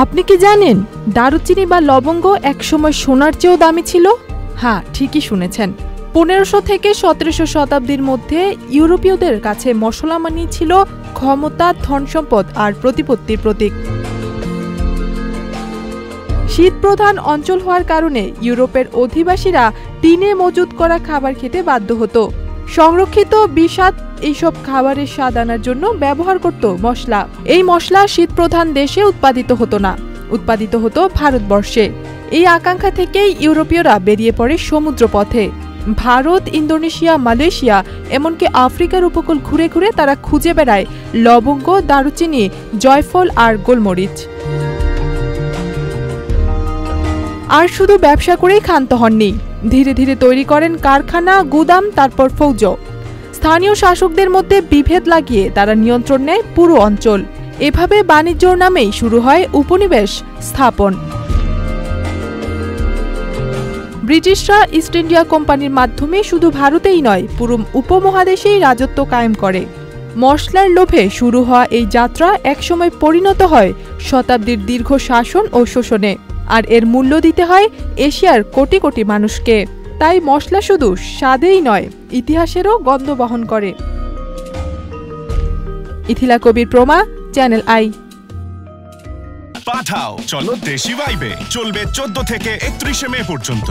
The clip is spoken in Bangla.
আপনি কি জানেন দারুচিনি বা লবঙ্গ একসময় সোনার চেয়েও দামি ছিল? হ্যাঁ, ঠিকই শুনেছেন। 1500 থেকে 1700 শতাব্দীর মধ্যে ইউরোপীয়দের কাছে মশলা মানি ছিল ক্ষমতা, ধনসম্পদ আর প্রতিপত্তির প্রতীক। শীত প্রধান অঞ্চল হওয়ার কারণে ইউরোপের অধিবাসীরা টিনে মজুত করা খাবার খেতে বাধ্য হতো। সংরক্ষিত বিষাদ এইসব খাবারের স্বাদ আনার জন্য ব্যবহার করত মশলা। এই মশলা শীত প্রধান দেশে উৎপাদিত হতো না, উৎপাদিত হতো ভারতবর্ষে। এই আকাঙ্ক্ষা থেকেই ইউরোপীয়রা বেরিয়ে পড়ে সমুদ্র পথে। ভারত, ইন্দোনেশিয়া, মালয়েশিয়া এমনকি আফ্রিকার উপকূল ঘুরে ঘুরে তারা খুঁজে বেড়ায় লবঙ্গ, দারুচিনি, জয়ফল আর গোলমরিচ। আর শুধু ব্যবসা করেই ক্ষান্ত হননি, ধীরে ধীরে তৈরি করেন কারখানা, গুদাম, তারপর ফৌজ। স্থানীয় শাসকদের মধ্যে বিভেদ লাগিয়ে তারা নিয়ন্ত্রণ নেয় পুরো অঞ্চল। এভাবে বাণিজ্যর নামেই শুরু হয় উপনিবেশ স্থাপন। ব্রিটিশরা ইস্ট ইন্ডিয়া কোম্পানির মাধ্যমে শুধু ভারতেই নয়, পুরো উপমহাদেশেই রাজত্ব কায়েম করে। মশলার লোভে শুরু হওয়া এই যাত্রা একসময় পরিণত হয় শতাব্দীর দীর্ঘ শাসন ও শোষণে। আর এর মূল্য দিতে হয় এশিয়ার কোটি কোটি মানুষকে। তাই মশলা শুধু স্বাদেই নয়, ইতিহাসেরও গন্ধ বহন করে। ইথিলা কবির প্রমা, চ্যানেল আই। পাঠাও চলো দেশি ভাইবে, চলবে 14 থেকে 31 মে পর্যন্ত।